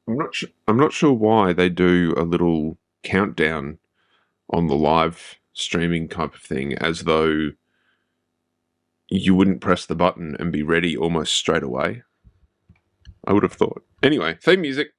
I'm not sure why they do a little countdown on the live streaming type of thing, as though you wouldn't press the button and be ready almost straight away. I would have thought. Anyway, theme music.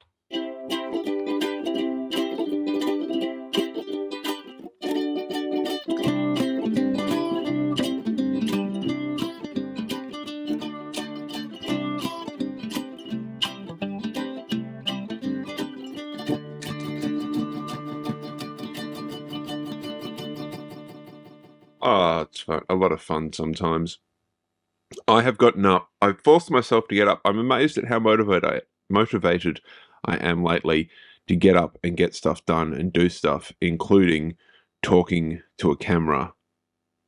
Ah, it's fun. A lot of fun sometimes. I have gotten up. I've forced myself to get up. I'm amazed at how motivated I am lately to get up and get stuff done and do stuff, including talking to a camera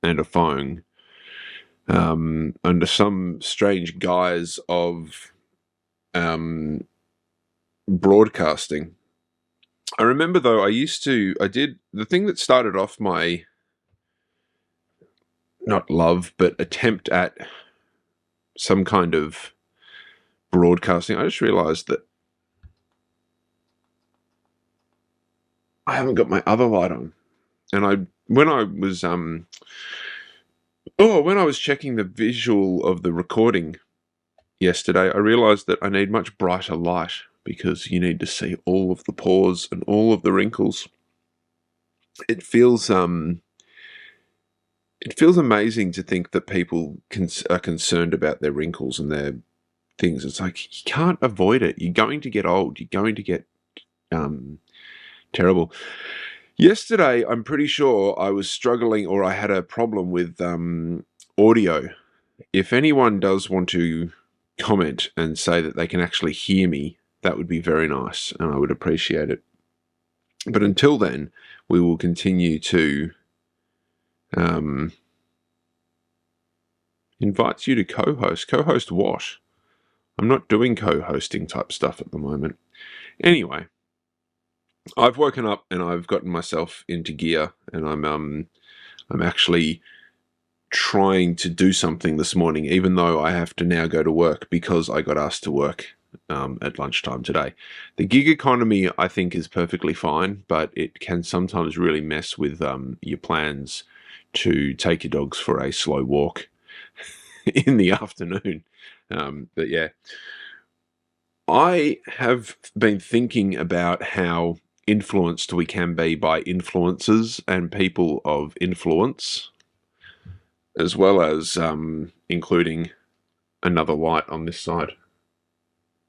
and a phone, under some strange guise of um, broadcasting. I remember though, I did the thing that started off my, not love, but attempt at some kind of broadcasting. I just realized that I haven't got my other light on. And when I was, when I was checking the visual of the recording yesterday, I realized that I need much brighter light because you need to see all of the pores and all of the wrinkles. It feels amazing to think that people are concerned about their wrinkles and their things. It's like you can't avoid it. You're going to get old. You're going to get terrible. Yesterday, I'm pretty sure I was struggling, or I had a problem with audio. If anyone does want to comment and say that they can actually hear me, that would be very nice, and I would appreciate it. But until then, we will continue to invite you to co-host. Co-host what? I'm not doing co-hosting type stuff at the moment. Anyway, I've woken up and I've gotten myself into gear, and I'm actually trying to do something this morning, even though I have to now go to work because I got asked to work at lunchtime today. The gig economy, I think, is perfectly fine, but it can sometimes really mess with your plans to take your dogs for a slow walk in the afternoon. But yeah, I have been thinking about how influenced we can be by influencers and people of influence, as well as including another light on this side.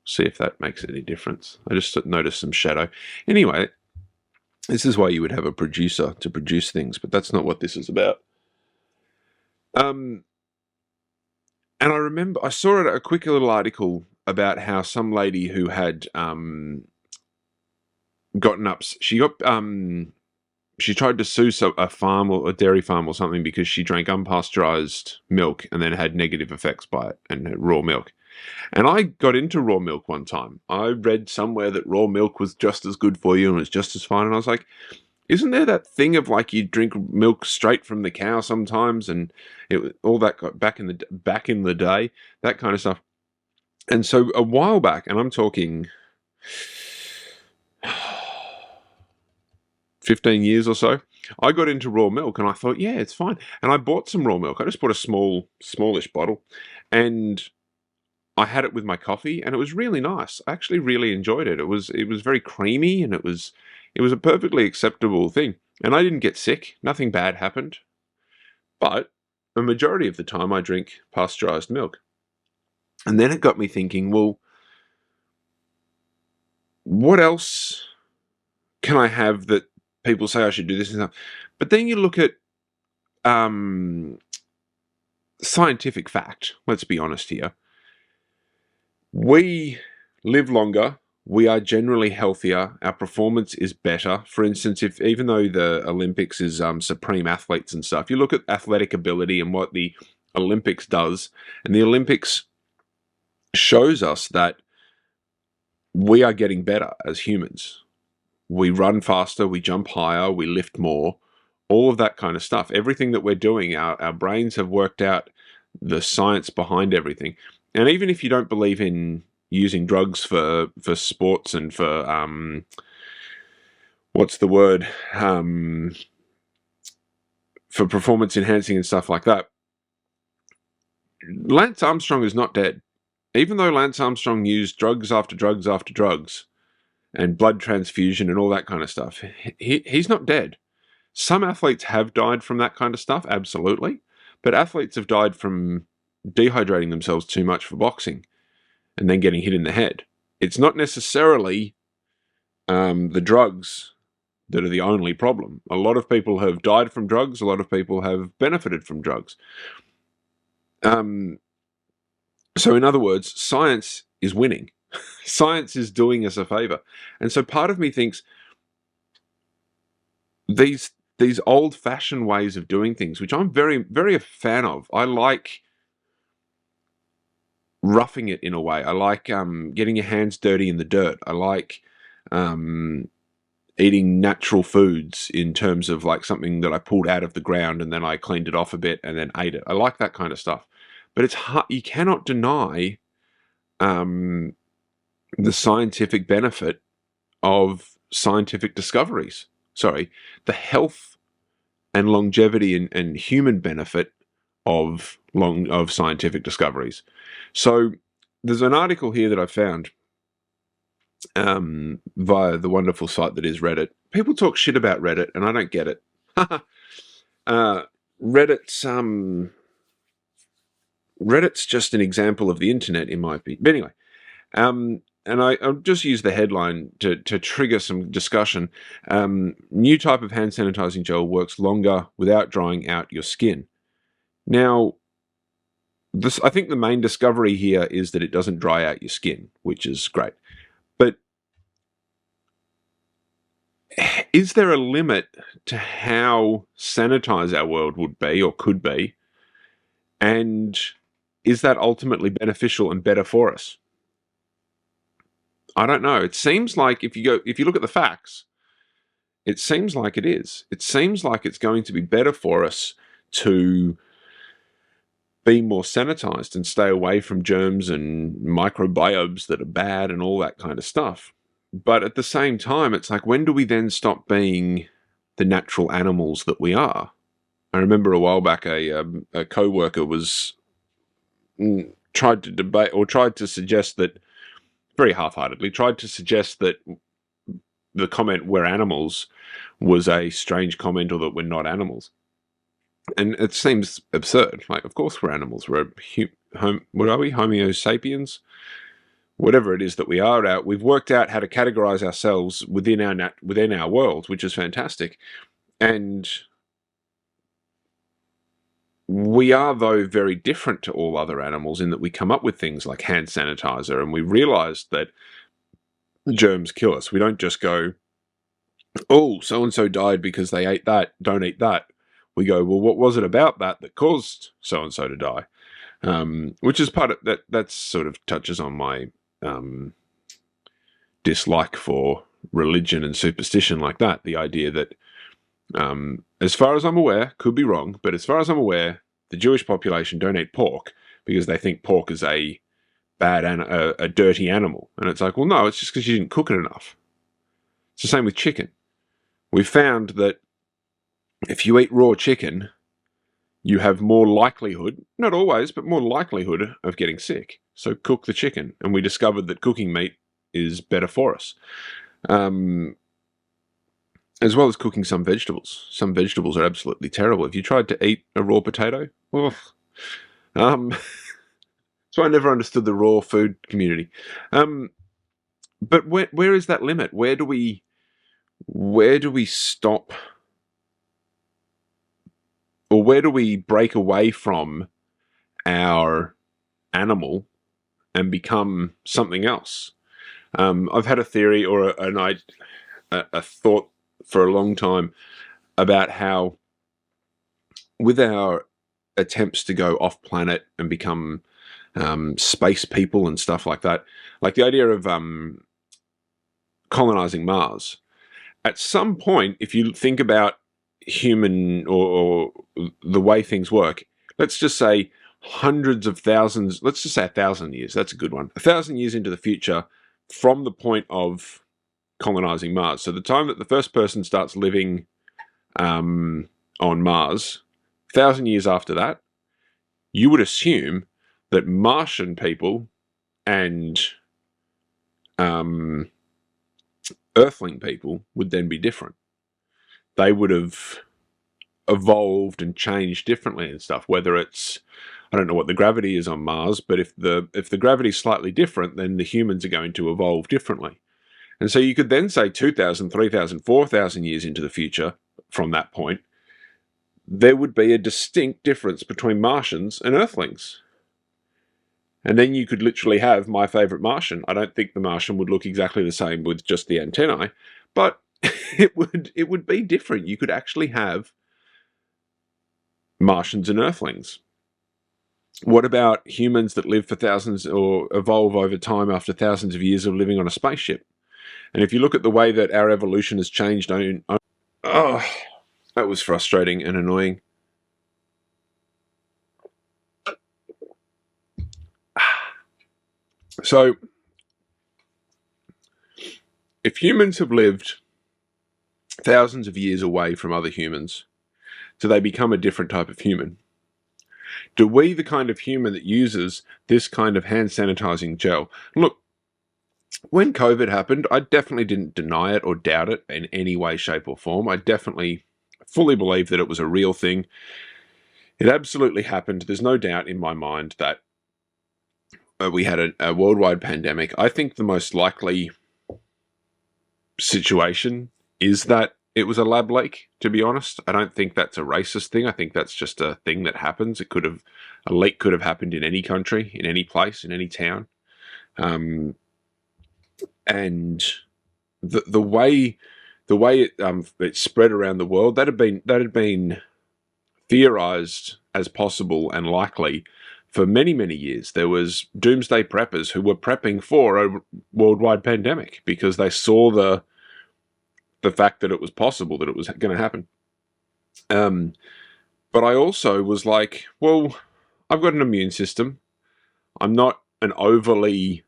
See if that makes any difference. I just noticed some shadow. Anyway, this is why you would have a producer to produce things, but that's not what this is about. And I remember I saw a quick little article about how some lady who had gotten up, she tried to sue a farm or a dairy farm or something because she drank unpasteurized milk and then had negative effects by it, and had raw milk. And I got into raw milk one time. I read somewhere that raw milk was just as good for you and was just as fine. And I was like, isn't there that thing of like you drink milk straight from the cow sometimes, and all that got back in the day, that kind of stuff. And so a while back, and I'm talking 15 years or so, I got into raw milk and I thought, yeah, it's fine. And I bought some raw milk. I just bought a smallish bottle, and I had it with my coffee, and it was really nice. I actually really enjoyed it. It was very creamy, and it was a perfectly acceptable thing. And I didn't get sick. Nothing bad happened. But a majority of the time I drink pasteurized milk. And then it got me thinking, well, what else can I have that people say I should do this and that? But then you look at scientific fact. Let's be honest here. We live longer. We are generally healthier. Our performance is better. For instance, even though the Olympics is supreme athletes and stuff, you look at athletic ability and what the Olympics does, and the Olympics shows us that we are getting better as humans. We run faster, we jump higher, we lift more, all of that kind of stuff. Everything that we're doing, our brains have worked out the science behind everything. And even if you don't believe in using drugs for sports and for what's the word, for performance enhancing and stuff like that. Lance Armstrong is not dead. Even though Lance Armstrong used drugs after drugs after drugs and blood transfusion and all that kind of stuff, he's not dead. Some athletes have died from that kind of stuff, absolutely. But athletes have died from dehydrating themselves too much for boxing and then getting hit in the head. It's not necessarily the drugs that are the only problem. A lot of people have died from drugs. A lot of people have benefited from drugs. So in other words, science is winning. Science is doing us a favor. And so part of me thinks these old-fashioned ways of doing things, which I'm very, very a fan of. I like roughing it in a way. I like getting your hands dirty in the dirt. I like eating natural foods in terms of like something that I pulled out of the ground and then I cleaned it off a bit and then ate it. I like that kind of stuff. But it's hard, you cannot deny the scientific benefit of scientific discoveries. Sorry, the health and longevity and human benefit of scientific discoveries. So there's an article here that I found via the wonderful site that is Reddit. People talk shit about Reddit, and I don't get it. Reddit's just an example of the internet, in my opinion. But anyway, and I'll just use the headline to trigger some discussion. New type of hand sanitizing gel works longer without drying out your skin. Now, I think the main discovery here is that it doesn't dry out your skin, which is great. But is there a limit to how sanitized our world would be or could be? And is that ultimately beneficial and better for us? I don't know. It seems like if you look at the facts, it seems like it is. It seems like it's going to be better for us to be more sanitized and stay away from germs and microbiomes that are bad and all that kind of stuff. But at the same time, it's like, when do we then stop being the natural animals that we are? I remember a while back a co-worker tried to debate or tried to suggest that, very half-heartedly, tried to suggest that the comment "we're animals" was a strange comment, or that we're not animals. And it seems absurd. Like, of course we're animals. We're what are we? Homo sapiens? Whatever it is that we are. We've worked out how to categorize ourselves within our world, which is fantastic. And we are, though, very different to all other animals in that we come up with things like hand sanitizer, and we realize that germs kill us. We don't just go, "Oh, so-and-so died because they ate that, don't eat that." We go, "Well, what was it about that caused so-and-so to die?" Which is part of that. That sort of touches on my dislike for religion and superstition like that. The idea that, as far as I'm aware, could be wrong, but as far as I'm aware, the Jewish population don't eat pork because they think pork is a bad a dirty animal. And it's like, well, no, it's just because you didn't cook it enough. It's the same with chicken. We found that if you eat raw chicken, you have more likelihood, not always, but more likelihood of getting sick. So cook the chicken. And we discovered that cooking meat is better for us. As well as cooking some vegetables. Some vegetables are absolutely terrible. If you tried to eat a raw potato, so I never understood the raw food community. But where is that limit? Where do we stop? Or where do we break away from our animal and become something else? I've had a theory or a thought for a long time about how, with our attempts to go off planet and become space people and stuff like that, like the idea of colonizing Mars, at some point, if you think about human or the way things work, let's just say hundreds of thousands, let's just say 1,000 years, that's a good one, 1,000 years into the future from the point of colonizing Mars. So the time that the first person starts living on Mars, 1,000 years after that, you would assume that Martian people and Earthling people would then be different. They would have evolved and changed differently and stuff. Whether it's, I don't know what the gravity is on Mars, but if the gravity is slightly different, then the humans are going to evolve differently. And so you could then say 2,000, 3,000, 4,000 years into the future from that point, there would be a distinct difference between Martians and Earthlings. And then you could literally have my favorite Martian. I don't think the Martian would look exactly the same with just the antennae, but it would be different. You could actually have Martians and Earthlings. What about humans that live for thousands or evolve over time after thousands of years of living on a spaceship? And if you look at the way that our evolution has changed, oh, that was frustrating and annoying. So, if humans have lived thousands of years away from other humans, do they become a different type of human? Do we, the kind of human that uses this kind of hand sanitizing gel? Look, when COVID happened, I definitely didn't deny it or doubt it in any way, shape, or form. I definitely fully believe that it was a real thing. It absolutely happened. There's no doubt in my mind that we had a worldwide pandemic. I think the most likely situation is that it was a lab leak, to be honest. I don't think that's a racist thing. I think that's just a thing that happens. A leak could have happened in any country, in any place, in any town. And the way it spread around the world, that had been theorized as possible and likely for many, many years. There was doomsday preppers who were prepping for a worldwide pandemic because they saw the fact that it was possible, that it was going to happen. But I also was like, well, I've got an immune system. I'm not an overly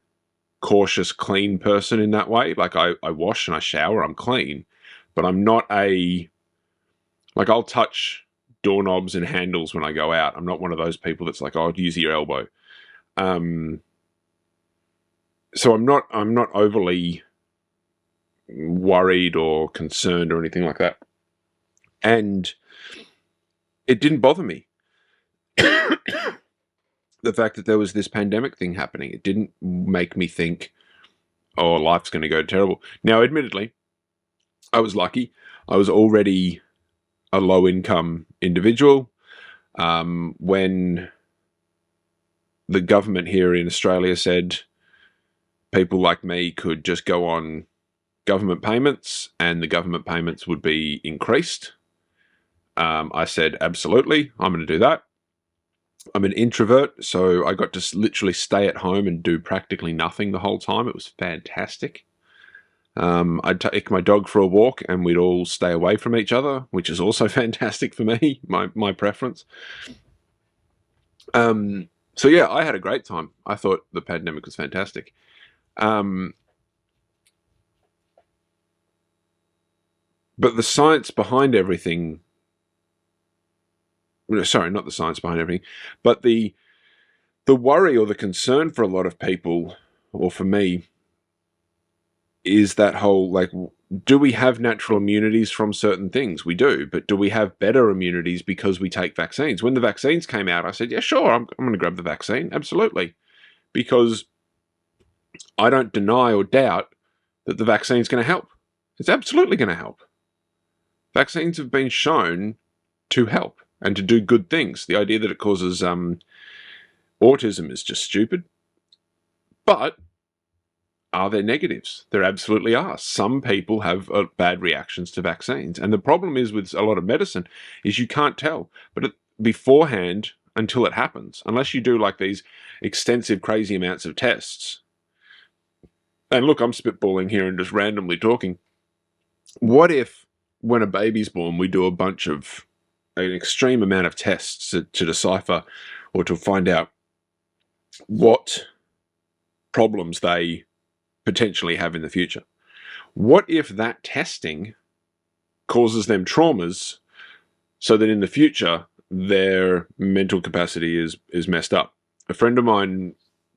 cautious, clean person in that way. Like I wash and I shower, I'm clean, but I'm not I'll touch doorknobs and handles when I go out. I'm not one of those people that's like, oh, use your elbow. So I'm not overly worried or concerned or anything like that. And it didn't bother me. The fact that there was this pandemic thing happening, it didn't make me think, oh, life's going to go terrible. Now, admittedly, I was lucky. I was already a low-income individual. When the government here in Australia said people like me could just go on government payments and the government payments would be increased, I said, absolutely, I'm going to do that. I'm an introvert, so I got to literally stay at home and do practically nothing the whole time. It was fantastic. I'd take my dog for a walk and we'd all stay away from each other, which is also fantastic for me, my preference. So yeah, I had a great time. I thought the pandemic was fantastic. But the science behind everything, sorry, not the science behind everything, but the worry or the concern for a lot of people, or for me, is that whole, like, do we have natural immunities from certain things? We do, but do we have better immunities because we take vaccines? When the vaccines came out, I said, yeah, sure, I'm going to grab the vaccine, absolutely, because I don't deny or doubt that the vaccine's going to help. It's absolutely going to help. Vaccines have been shown to help and to do good things. The idea that it causes autism is just stupid. But are there negatives? There absolutely are. Some people have bad reactions to vaccines. And the problem is with a lot of medicine is you can't tell. But beforehand, until it happens, unless you do like these extensive, crazy amounts of tests. And look, I'm spitballing here and just randomly talking. What if when a baby's born, we do an extreme amount of tests to decipher or to find out what problems they potentially have in the future. What if that testing causes them traumas so that in the future their mental capacity is messed up? A friend of mine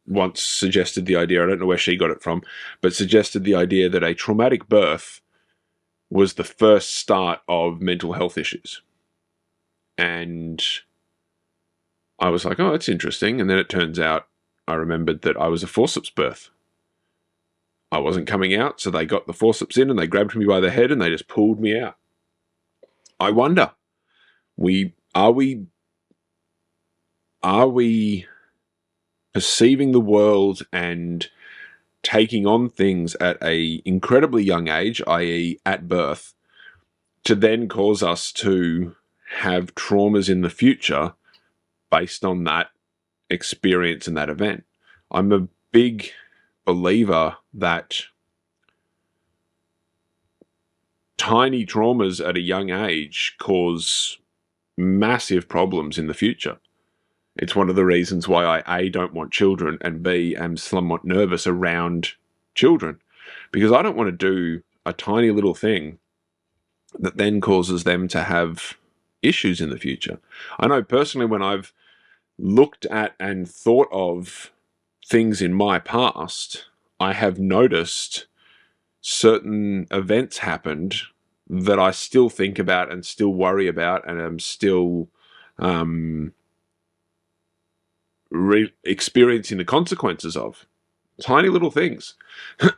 once suggested the idea, I don't know where she got it from, but suggested the idea that a traumatic birth was the first start of mental health issues. And I was like, oh, that's interesting. And then it turns out I remembered that I was a forceps birth. I wasn't coming out, so they got the forceps in and they grabbed me by the head and they just pulled me out. I wonder, are we perceiving the world and taking on things at a incredibly young age, i.e. at birth, to then cause us to have traumas in the future based on that experience and that event? I'm a big believer that tiny traumas at a young age cause massive problems in the future. It's one of the reasons why I A, don't want children, and B, am somewhat nervous around children, because I don't want to do a tiny little thing that then causes them to have issues in the future. I know personally when I've looked at and thought of things in my past, I have noticed certain events happened that I still think about and still worry about and am still experiencing the consequences of. Tiny little things.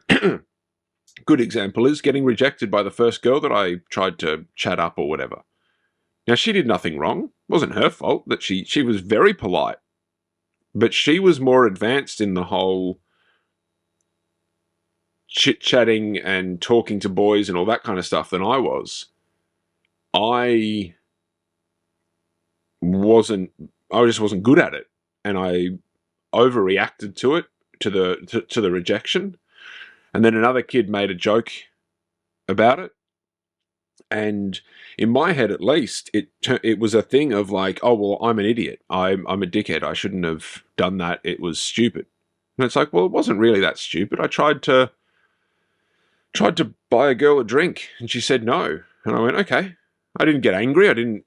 Good example is getting rejected by the first girl that I tried to chat up or whatever. Now, she did nothing wrong. It wasn't her fault. That she was very polite. But she was more advanced in the whole chit-chatting and talking to boys and all that kind of stuff than I was. I just wasn't good at it. And I overreacted to it, to the rejection. And then another kid made a joke about it. And in my head, at least, it was a thing of like, oh, well, I'm an idiot. I'm a dickhead. I shouldn't have done that. It was stupid. And it's like, well, it wasn't really that stupid. I tried to buy a girl a drink, and she said no. And I went, okay. I didn't get angry. I didn't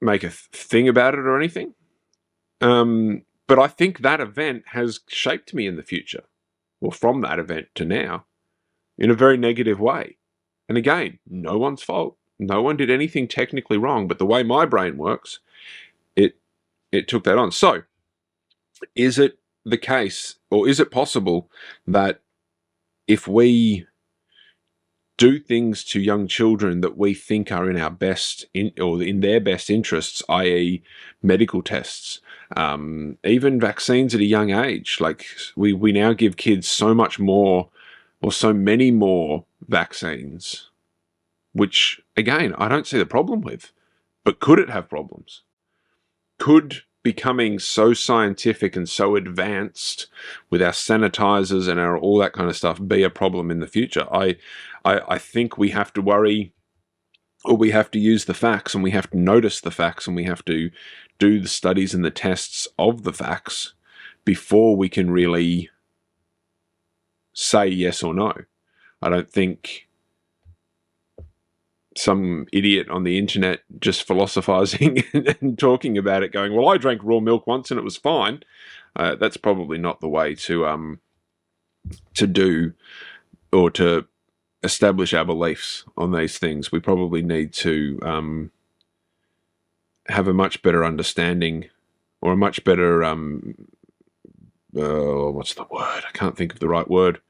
make a thing about it or anything. But I think that event has shaped me in the future, or from that event to now, in a very negative way. And again, no one's fault. No one did anything technically wrong, but the way my brain works, it took that on. So, is it the case, or is it possible that if we do things to young children that we think are in our in their best interests, i.e. medical tests, even vaccines at a young age, like we now give kids so much more, or so many more vaccines, which again, I don't see the problem with, but could it have problems? Could becoming so scientific and so advanced with our sanitizers and our all that kind of stuff be a problem in the future? I think we have to worry, or we have to use the facts, and we have to notice the facts, and we have to do the studies and the tests of the facts before we can really say yes or no. I don't think some idiot on the internet just philosophizing and talking about it going, well, I drank raw milk once and it was fine. That's probably not the way to do, or to establish our beliefs on these things. We probably need to have a much better understanding, or a much better, what's the word? I can't think of the right word.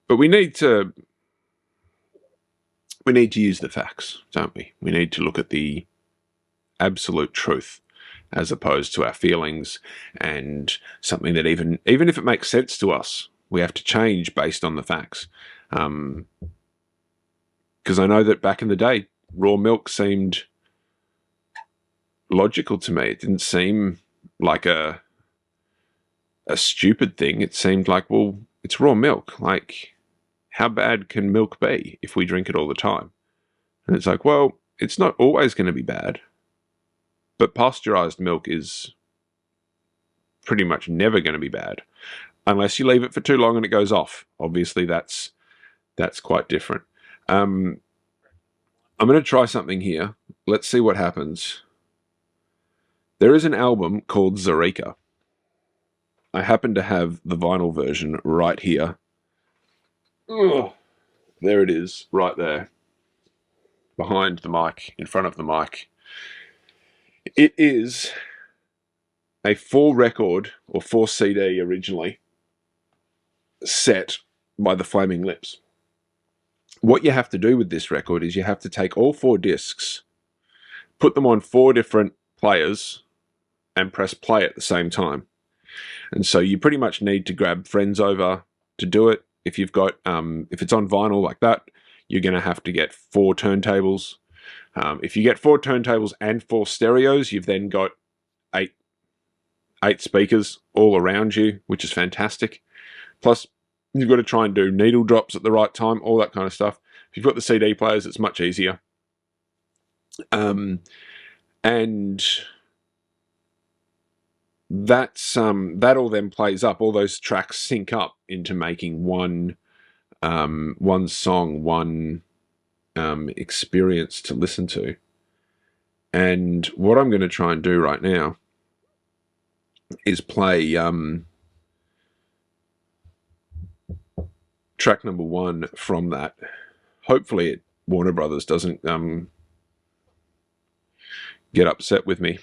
But we need to use the facts, don't we? We need to look at the absolute truth as opposed to our feelings, and something that even if it makes sense to us, we have to change based on the facts. Because I know that back in the day, raw milk seemed logical to me. It didn't seem like a stupid thing. It seemed like, well, it's raw milk. Like, how bad can milk be if we drink it all the time? And it's like, well, it's not always going to be bad, but pasteurized milk is pretty much never going to be bad, unless you leave it for too long and it goes off. Obviously, that's quite different. I'm going to try something here. Let's see what happens. There is an album called Zarika. I happen to have the vinyl version right here. Ugh. There it is, right there. Behind the mic, in front of the mic. It is a 4-record or 4 CD originally set by the Flaming Lips. What you have to do with this record is you have to take all 4 discs, put them on 4 different players, and press play at the same time. And so you pretty much need to grab friends over to do it. If you've got, if it's on vinyl like that, you're going to have to get 4 turntables. If you get 4 turntables and 4 stereos, you've then got 8 speakers all around you, which is fantastic. Plus, you've got to try and do needle drops at the right time, all that kind of stuff. If you've got the CD players, it's much easier. And that's that all then plays up. All those tracks sync up into making one song, one experience to listen to. And what I'm going to try and do right now is play track number 1 from that. Hopefully Warner Brothers doesn't get upset with me.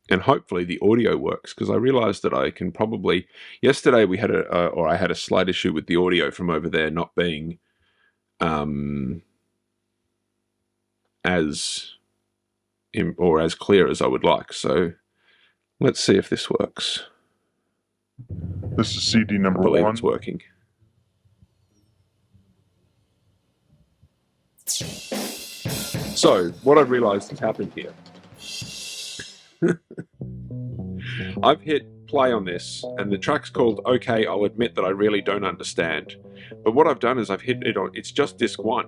And hopefully the audio works, because I realized that I can probably... Yesterday we had I had a slight issue with the audio from over there not being as clear as I would like. So let's see if this works. This is CD number 1. I believe it's working. So what I've realized has happened here. I've hit play on this, and the track's called Okay, I'll Admit That I Really Don't Understand. But what I've done is I've hit it on, it's just disc 1.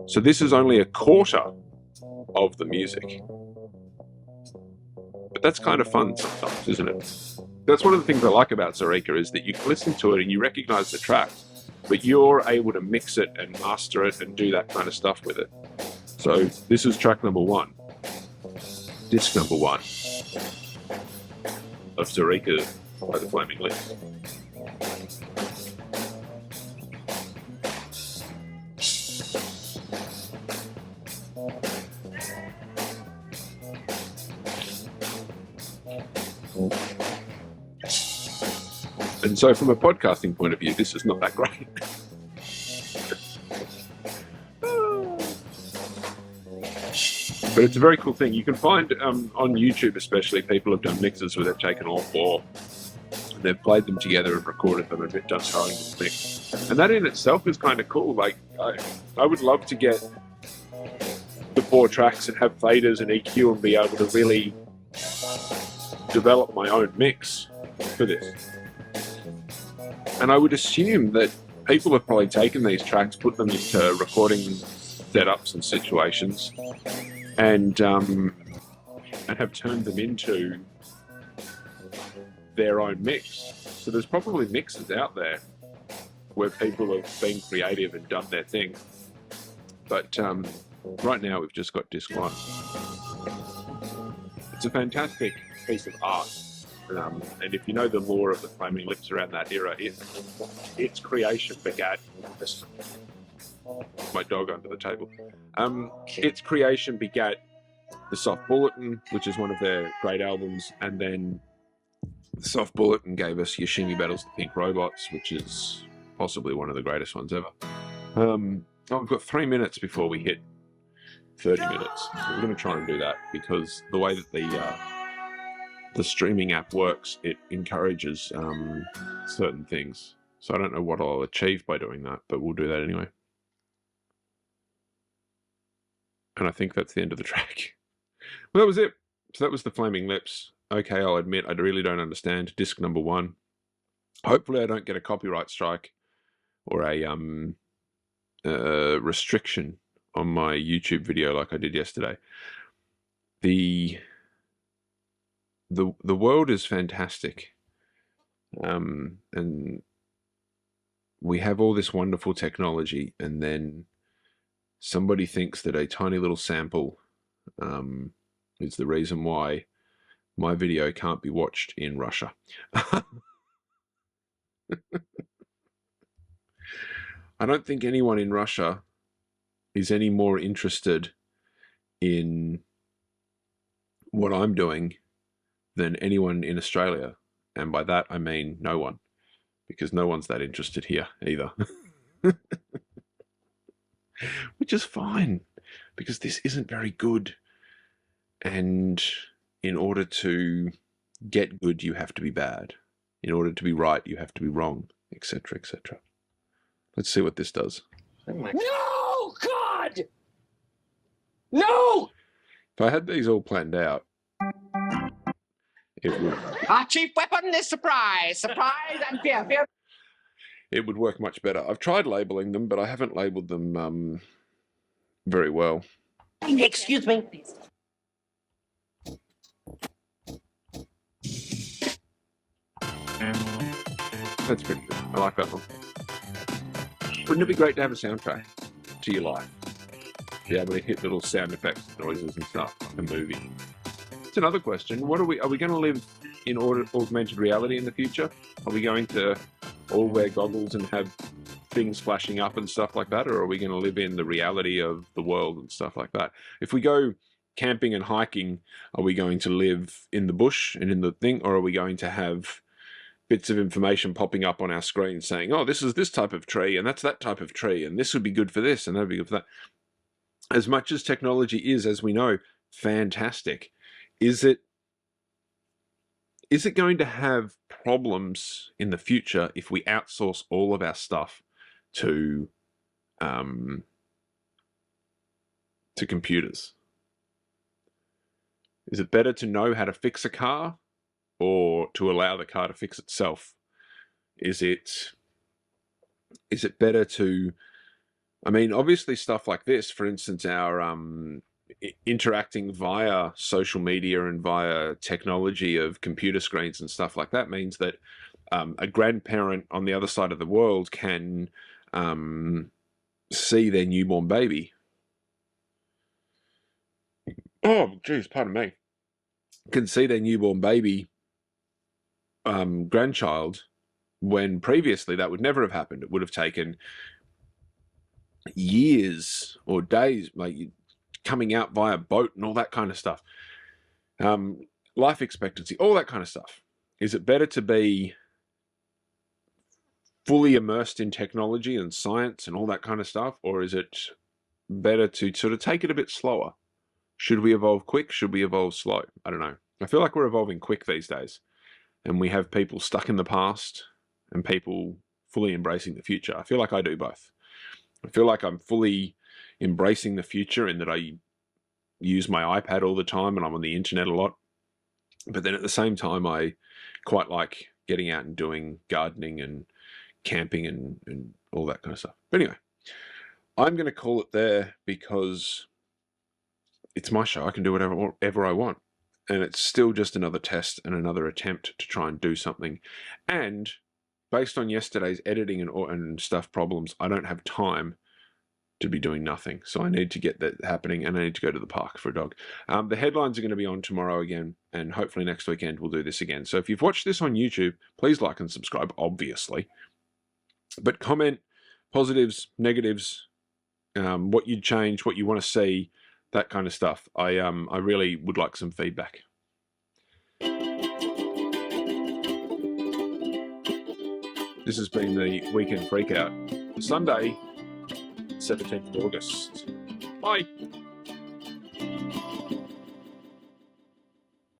So this is only a quarter of the music. But that's kind of fun sometimes, isn't it? That's one of the things I like about Zarika, is that you can listen to it and you recognize the track, but you're able to mix it and master it and do that kind of stuff with it. So this is track number 1. Disc number 1 of Zarika by the Flaming Lips. And so from a podcasting point of view, this is not that great. But it's a very cool thing. You can find on YouTube especially, people have done mixes where they've taken all 4 and they've played them together and recorded them and done their own mix. And that in itself is kind of cool. Like, I would love to get the 4 tracks and have faders and EQ and be able to really develop my own mix for this. And I would assume that people have probably taken these tracks, put them into recording setups and situations, and have turned them into their own mix. So there's probably mixes out there where people have been creative and done their thing. But right now we've just got disc 1. It's a fantastic piece of art. And if you know the lore of the Flaming Lips around that era, its creation begat... My dog under the table. Its creation begat The Soft Bulletin, which is one of their great albums, and then The Soft Bulletin gave us Yoshimi Battles the Pink Robots, which is possibly one of the greatest ones ever. We've got 3 minutes before we hit 30 minutes. So we're going to try and do that, because the way that the streaming app works, it encourages certain things. So I don't know what I'll achieve by doing that, but we'll do that anyway. And I think that's the end of the track. Well, that was it. So that was the Flaming Lips. Okay, I'll admit, I really don't understand. Disc number 1. Hopefully I don't get a copyright strike or a restriction on my YouTube video like I did yesterday. The the world is fantastic, and we have all this wonderful technology, and then somebody thinks that a tiny little sample is the reason why my video can't be watched in Russia. I don't think anyone in Russia is any more interested in what I'm doing than anyone in Australia. And by that, I mean no one, because no one's that interested here either. Which is fine, because this isn't very good. And in order to get good, you have to be bad. In order to be right, you have to be wrong, etc., etc. Let's see what this does. Oh my No, God! No! If I had these all planned out, it would. Our chief weapon is surprise. Surprise and fear. Fear. It would work much better. I've tried labeling them, but I haven't labeled them very well. Excuse me. That's pretty good. I like that one. Wouldn't it be great to have a soundtrack to your life? Be able to hit little sound effects, noises and stuff like a movie. It's another question. Are we going to live in augmented reality in the future? Are we going to all wear goggles and have things flashing up and stuff like that? Or are we going to live in the reality of the world and stuff like that? If we go camping and hiking, are we going to live in the bush and in the thing? Or are we going to have bits of information popping up on our screen saying, oh, this is this type of tree and that's that type of tree and this would be good for this and that would be good for that? As much as technology is, as we know, fantastic, is it going to have problems in the future if we outsource all of our stuff to computers? Is it better to know how to fix a car or to allow the car to fix itself? Is it better to, I mean, obviously stuff like this, for instance, our interacting via social media and via technology of computer screens and stuff like that means that a grandparent on the other side of the world can see their newborn baby. Oh, geez, pardon me. Can see their newborn baby grandchild, when previously that would never have happened. It would have taken years or days, like coming out via boat and all that kind of stuff. Life expectancy, all that kind of stuff. Is it better to be fully immersed in technology and science and all that kind of stuff, or is it better to sort of take it a bit slower? Should we evolve quick? Should we evolve slow? I don't know. I feel like we're evolving quick these days, and we have people stuck in the past and people fully embracing the future. I feel like I do both. I feel like I'm fully embracing the future in that I use my iPad all the time and I'm on the internet a lot. But then at the same time, I quite like getting out and doing gardening and camping and all that kind of stuff. But anyway, I'm going to call it there because it's my show. I can do whatever I want. And it's still just another test and another attempt to try and do something. And based on yesterday's editing and stuff problems, I don't have time to be doing nothing. So I need to get that happening, and I need to go to the park for a dog. The headlines are going to be on tomorrow again, and hopefully next weekend we'll do this again. So if you've watched this on YouTube, please like and subscribe, obviously. But comment positives, negatives, what you'd change, what you want to see, that kind of stuff. I really would like some feedback. This has been the Weekend Freakout, Sunday, 17th of August. Bye.